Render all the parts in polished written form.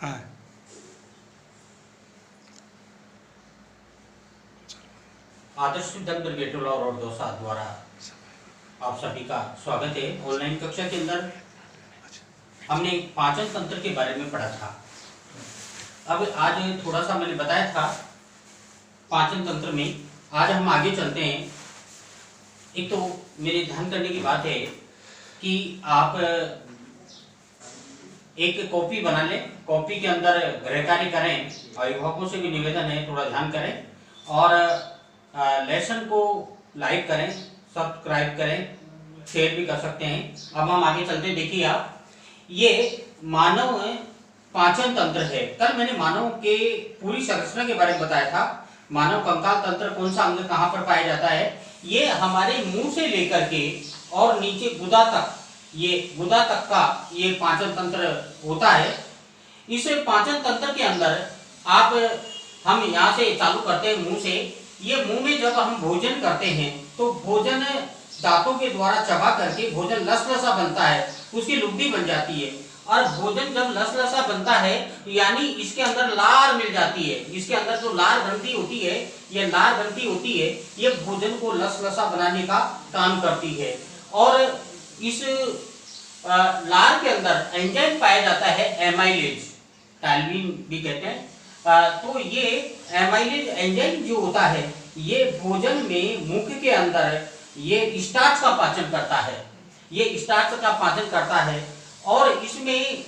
हाँ। आदर्श विद्यालय ब्रिगेडोला और दौसा द्वारा आप सभी का स्वागत है। ऑनलाइन कक्षा के अंदर हमने पाचन तंत्र के बारे में पढ़ा था। अब आज थोड़ा सा मैंने बताया था पाचन तंत्र में, आज हम आगे चलते हैं। एक तो मेरे ध्यान करने की बात है कि आप एक कॉपी बना लें, कॉपी के अंदर गृह कार्य करें, अभिभावकों से भी निवेदन है थोड़ा ध्यान करें और लेसन को लाइक करें, सब्सक्राइब करें, शेयर भी कर सकते हैं। अब हम आगे चलते हैं। देखिए आप, ये मानव पाचन तंत्र है। कल मैंने मानव के पूरी संरचना के बारे में बताया था। मानव कंकाल तंत्र कौन सा अंग कहाँ पर पाया जाता है। ये हमारे मुंह से लेकर के और नीचे गुदा तक, ये गुदा तक का ये पाचन तंत्र होता है। इस पाचन तंत्र के अंदर हम यहाँ से चालू करते हैं मुंह से। ये मुंह में जब हम भोजन करते हैं तो भोजन दांतों के द्वारा चबा करके भोजन लसलसा बनता है, उसकी लुगदी बन जाती है। और भोजन जब लसलसा बनता है यानी इसके अंदर लार मिल जाती है। इसके अंदर जो लार ग्रंथि होती है, ये लार ग्रंथि होती है, ये भोजन को लसलसा बनाने का काम करती है। और इस लार के अंदर एंजाइम पाया जाता है, एमाइलेज, टाल्विन भी कहते हैं। तो ये एमाइलेज एंजाइम जो होता है, ये भोजन में मुख के अंदर ये स्टार्च का पाचन करता है। ये स्टार्च का पाचन करता है और इसमें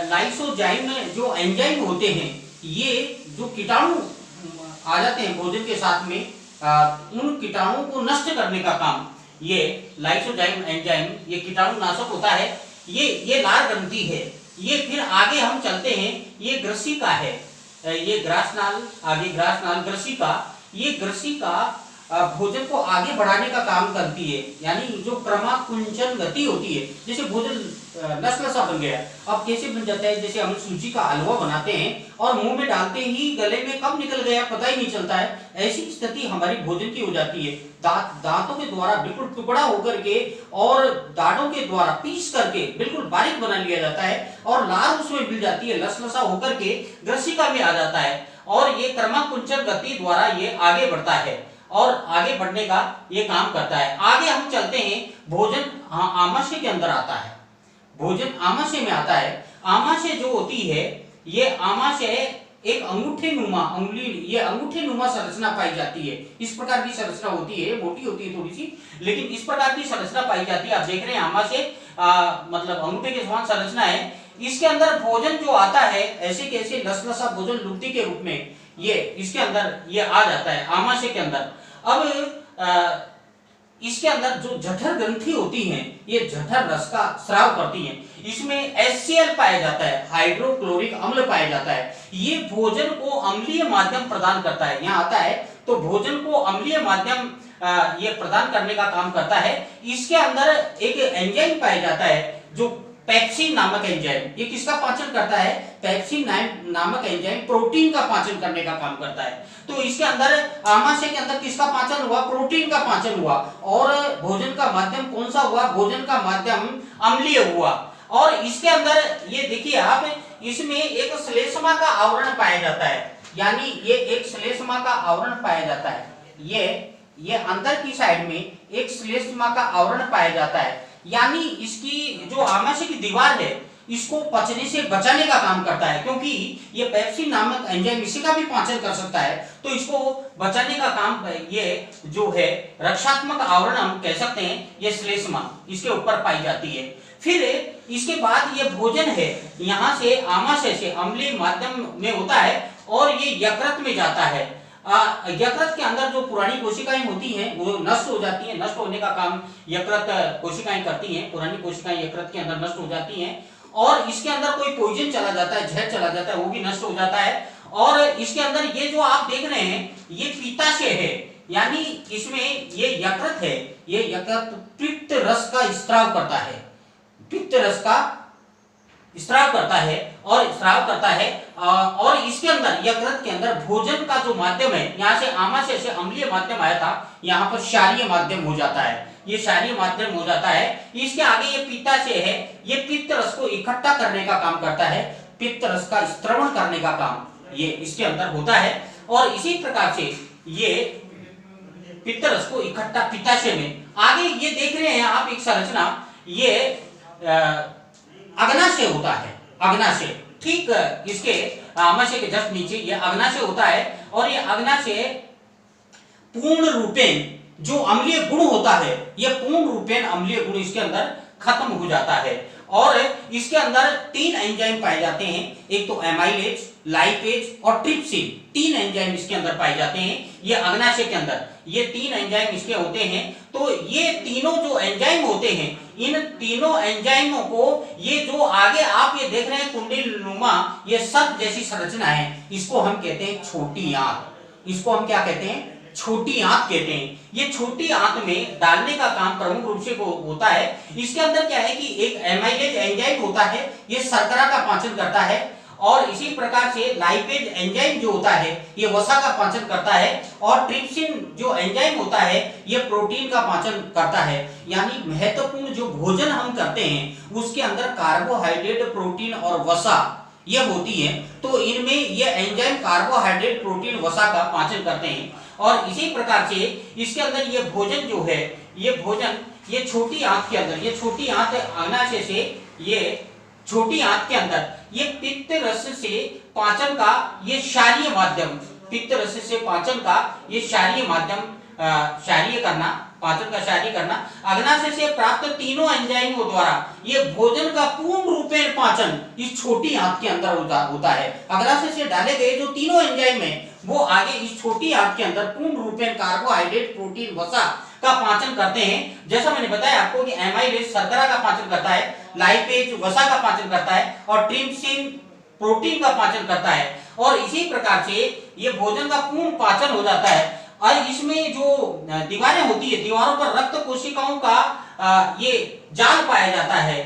लाइसोजाइम जो एंजाइम होते हैं, ये जो कीटाणु आ जाते हैं भोजन के साथ में, उन कीटाणुओं को नष्ट करने का काम ये लाइसोजाइम एंजाइम, ये कीटाणु नाशक होता है। ये लार ग्रंथि है। ये फिर आगे हम चलते हैं, ये ग्रसिका है, ये ग्रासनाल, आगे ग्रासनाल, ग्रसिका। ये ग्रसिका भोजन को आगे बढ़ाने का काम करती है, यानी जो क्रमाकुंचन गति होती है। जैसे भोजन लसलसा बन गया, अब कैसे बन जाता है, जैसे हम सूजी का हलवा बनाते हैं और मुंह में डालते ही गले में कब निकल गया पता ही नहीं चलता है। ऐसी स्थिति हमारी भोजन की हो जाती है। दांतों के द्वारा बिल्कुल टुकड़ा होकर के और दाढ़ों के द्वारा पीस करके बिल्कुल बारीक बना लिया जाता है और लार उसमें मिल जाती है, लसलसा होकर के ग्रसिका में आ जाता है और ये क्रमाकुंचन गति द्वारा ये आगे बढ़ता है और आगे बढ़ने का ये काम करता है। आगे हम चलते हैं, भोजन आमाशय के अंदर आता है। भोजन आमाशय में आता है। आमाशय जो होती है, ये आमाशय एक अंगूठे नुमा, ये अंगूठे नुमा संरचना पाई जाती है। इस प्रकार की संरचना होती है, मोटी होती है थोड़ी सी, लेकिन इस प्रकार की संरचना पाई जाती है। आप देख रहे हैं आमाशय मतलब अंगूठे के समान संरचना है। इसके अंदर भोजन जो आता है ऐसे कैसे लसलसा भोजन लुगदी के रूप में ये इसके अंदर ये आ जाता है आमाशय के अंदर। अब इसके अंदर जो जठर ग्रंथि होती हैं, ये जठर रस का स्राव करती हैं। इसमें HCl पाया जाता है, हाइड्रोक्लोरिक अम्ल पाया जाता है। ये भोजन को अम्लीय माध्यम प्रदान करता है। यहाँ आता है तो भोजन को अम्लीय माध्यम ये प्रदान करने का काम करता है। इसके अंदर एक एंजाइम पाया जाता है जो पेप्सिन नामक एंजाइम, ये किसका पाचन करता है, पेप्सिन नामक एंजाइम प्रोटीन का पाचन करने का काम करता है। तो इसके अंदर आमाशय के अंदर किसका पाचन हुआ, प्रोटीन का पाचन हुआ। और भोजन का माध्यम कौन सा हुआ, भोजन का माध्यम अम्लीय हुआ। और इसके अंदर ये देखिए आप, इसमें एक श्लेष्मा का आवरण पाया जाता है, यानी ये एक श्लेष्मा का आवरण पाया जाता है। ये अंदर की साइड में एक श्लेष्मा का आवरण पाया जाता है, यानी इसकी जो आमाशय की दीवार है इसको पचने से बचाने का काम करता है, क्योंकि ये पेप्सिन नामक एंजाइम इसी का भी पाचन कर सकता है। तो इसको बचाने का काम ये जो है रक्षात्मक आवरण हम कह सकते हैं, ये श्लेष्मा इसके ऊपर पाई जाती है। फिर इसके बाद ये भोजन है यहाँ से आमाशय से अम्लीय माध्यम में होता है और ये यकृत में जाता है। यकृत के अंदर जो पुरानी कोशिकाएं होती हैं वो नष्ट हो जाती हैं। नष्ट होने का काम यकृत कोशिकाएं करती हैं। पुरानी कोशिकाएं यकृत के अंदर नष्ट हो जाती हैं और इसके अंदर कोई पॉइजन चला जाता है, जहर चला जाता है, वो भी नष्ट हो जाता है। और इसके अंदर ये जो आप देख रहे हैं ये पित्ताशय है, यानी इसमें ये यकृत है, ये यकृत पित्त रस का स्त्राव करता है, पित्त रस का स्राव करता है और स्राव करता है। और इसके अंदर यकृत के अंदर भोजन का जो माध्यम है, यहाँ से आमाशय से अम्लीय माध्यम आया था, यहाँ पर क्षारीय माध्यम हो जाता है। ये क्षारीय माध्यम हो जाता है। इसके आगे ये पित्ताशय है, ये पित्त रस को इकट्ठा करने का काम करता है। पित्त रस का स्त्रवण करने का काम ये इसके अंदर होता है। और इसी प्रकार से ये पित्त रस को इकट्ठा पित्ताशय में, आगे ये देख रहे हैं आप एक संरचना, ये अग्नाशय होता है, अग्नाशय ठीक इसके आमाशय के जस्ट नीचे ये अग्नाशय होता है। और ये अग्नाशय पूर्ण रूपेण जो अम्लीय गुण होता है, ये पूर्ण रूपेण अम्लीय गुण इसके अंदर खत्म हो जाता है। और इसके अंदर 3 एंजाइम पाए जाते हैं, एक तो एमाइलेज, लाइपेज और ट्रिप्सिन, 3 एंजाइम इसके अंदर पाए जाते हैं। ये अग्नाशय के अंदर ये 3 एंजाइम इसके होते हैं। तो ये तीनों जो एंजाइम होते हैं, इन तीनों एंजाइमों को ये जो आगे आप ये देख रहे हैं कुंडलीनुमा ये सब जैसी संरचना है, इसको हम कहते हैं छोटी आंत। इसको हम क्या कहते हैं? छोटी आंत कहते हैं। ये छोटी आंत में डालने का काम प्रमुख रूप से होता है। इसके अंदर क्या है कि एक एमाइलेज एंजाइम होता है, ये शर्करा का पाचन करता है। और इसी प्रकार से लाइपेज एंजाइम जो होता है ये वसा का पाचन करता है। और ट्रिप्सिन जो एंजाइम होता है ये प्रोटीन का पाचन करता है। यानी महत्वपूर्ण जो भोजन हम करते हैं उसके अंदर कार्बोहाइड्रेट, प्रोटीन और वसा ये होती है। तो इनमें ये एंजाइम कार्बोहाइड्रेट, प्रोटीन, वसा का पाचन करते हैं। और इसी प्रकार से इसके अंदर ये भोजन जो है, ये भोजन ये छोटी आंत के अंदर, ये छोटी आंत अग्नाशय से ये छोटी आंत के अंदर ये पित्त रस से पाचन का ये क्षारीय माध्यम, पित्त रस से पाचन का ये क्षारीय माध्यम, क्षारीय करना, पाचन का क्षारीय करना, अग्नाशय से प्राप्त तीनों एंजाइमों द्वारा ये भोजन का पूर्ण रूपेण पाचन इस छोटी आंत के अंदर होता है। अग्नाशय से डाले गए जो तीनों एंजाइम है वो आगे इस छोटी आंत के अंदर पूर्ण रूपेण कार्बोहाइड्रेट, प्रोटीन, वसा का पाचन करते हैं। जैसा मैंने बताया आपको कि एमाइलेज शर्करा का पाचन करता है, लाइपेज वसा का पाचन करता है और ट्रिप्सिन प्रोटीन का पाचन करता है। और इसी प्रकार से ये भोजन का पूर्ण पाचन हो जाता है। और इसमें जो दीवारें होती है, दीवारों पर रक्त कोशिकाओं का ये जाल पाया जाता है।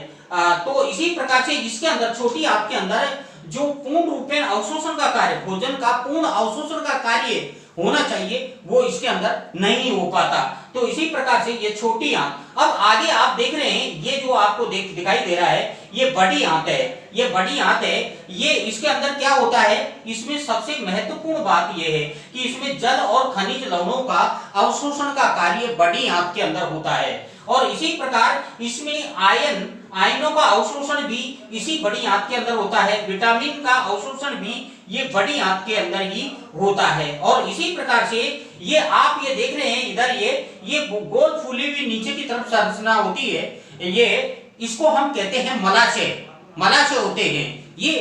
तो इसी प्रकार से इसके अंदर छोटी आंत के अंदर जो पूर्ण रूपेण अवशोषण का कार्य, भोजन का पूर्ण अवशोषण का कार्य होना चाहिए वो इसके अंदर नहीं हो पाता। तो इसी प्रकार से ये छोटी आंत, अब आगे आप देख रहे हैं ये जो आपको दिखाई दे रहा है ये बड़ी आंत है, ये बड़ी आंत है। ये इसके अंदर क्या होता है, इसमें सबसे महत्वपूर्ण बात ये है कि इसमें जल और खनिज लवणों का अवशोषण का कार्य बड़ी आंत के अंदर होता है। और इसी प्रकार इसमें आयनों का अवशोषण भी इसी बड़ी आंत के अंदर होता है। विटामिन का अवशोषण भी ये बड़ी आंत के अंदर ही होता है। और इसी प्रकार से ये आप ये देख रहे हैं इधर ये गोल फूली हुई नीचे की तरफ संरचना होती है, ये इसको हम कहते हैं मलाशय, मलाशय होते हैं। ये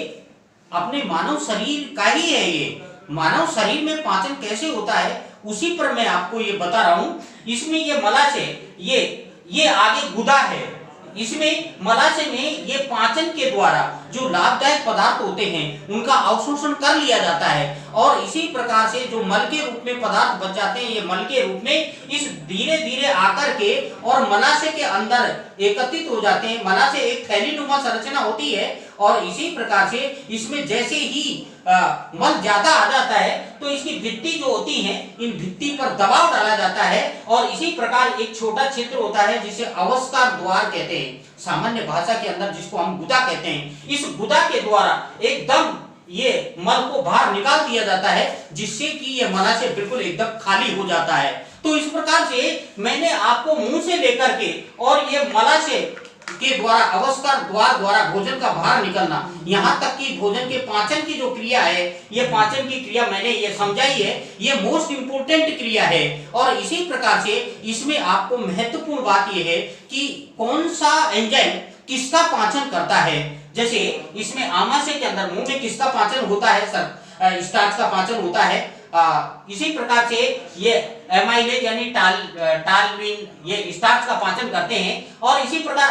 अपने मानव शरीर का ही है। ये मानव शरीर में पाचन कैसे होता है उसी पर मैं आपको ये बता रहा हूं। इसमें ये मलाशय ये आगे गुदा है। इसमें मलाशय में ये पाचन के द्वारा जो लाभदायक पदार्थ होते हैं उनका अवशोषण कर लिया जाता है। और इसी प्रकार से जो मल के रूप में पदार्थ बच जाते हैं ये मल के रूप में इस धीरे धीरे आकर के और मलाशय के अंदर एकत्रित हो जाते हैं। मलाशय एक थैलीनुमा संरचना होती है। और इसी प्रकार से इसमें जैसे ही मल ज्यादा आ जाता है तो इसकी भित्ति जो होती है इन भित्ति पर दबाव डाला जाता है। और इसी प्रकार एक छोटा क्षेत्र होता है जिसे अवस्कार द्वार कहते हैं, सामान्य भाषा के अंदर जिसको हम गुदा कहते हैं। इस गुदा के द्वारा एकदम ये मल को बाहर निकाल दिया जाता है जिससे कि ये मलाशय बिल्कुल एकदम खाली हो जाता है। तो इस प्रकार से मैंने आपको मुंह से लेकर के और ये मलाशय के द्वारा अवस्कार द्वार द्वारा भोजन का बाहर निकलना, यहाँ तक कि भोजन के पाचन की जो क्रिया है ये पाचन की क्रिया मैंने ये समझाई है, ये मोस्ट इंपोर्टेंट क्रिया है। और इसी प्रकार से इसमें आपको महत्वपूर्ण बात ये है कि कौन सा एंजाइम किसका पाचन करता है। जैसे इसमें आमाशय के अंदर मुंह में किसका पाचन होता है, स्टार्च का पाचन होता है। इसी प्रकार से ये एमाइलेज यानी टालविन ये स्टार्च का पाचन करते हैं। और इसी प्रकार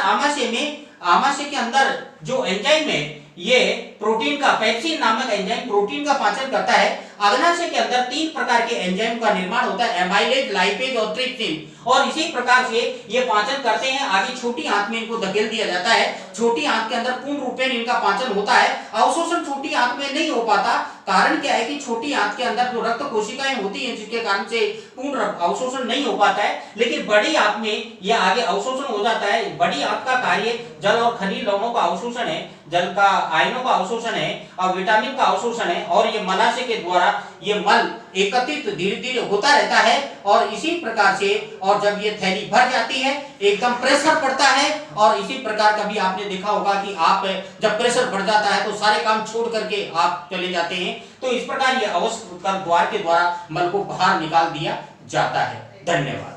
आमाशय के अंदर जो एंजाइम है ये प्रोटीन का, पेप्सिन नामक एंजाइम प्रोटीन का पाचन करता है। अग्नाशय के अंदर 3 प्रकार के एंजाइम का निर्माण होता है, एमाइलेज, लाइपेज और ट्रिप्सिन। और इसी प्रकार से ये पाचन करते हैं। आगे छोटी आंत में इनको धकेल दिया जाता है। छोटी आंत के अंदर पूर्ण रूपेण इनका पाचन होता है। अवशोषण छोटी आंत में नहीं हो पाता। कारण क्या है कि छोटी आंत के अंदर जो रक्त कोशिकाएं होती हैं जिसके कारण से पूर्ण अवशोषण नहीं हो पाता है। लेकिन बड़ी आंत में यह आगे अवशोषण हो जाता है। बड़ी आंत का कार्य जल और खनिज लवणों का अवशोषण अवशोषण है, जल का आयनों का अवशोषण है और विटामिन का अवशोषण है, और ये मलाशय के द्वारा ये मल एकत्रित धीरे धीरे होता रहता है। और इसी प्रकार से, और जब ये थैली भर जाती है एकदम प्रेशर पड़ता है, और इसी प्रकार कभी आपने देखा होगा कि आप जब प्रेशर बढ़ जाता है तो सारे काम छोड़ करके आप चले जाते हैं। तो इस प्रकार ये अवस्कर द्वार के द्वारा मल को बाहर निकाल दिया जाता है। धन्यवाद।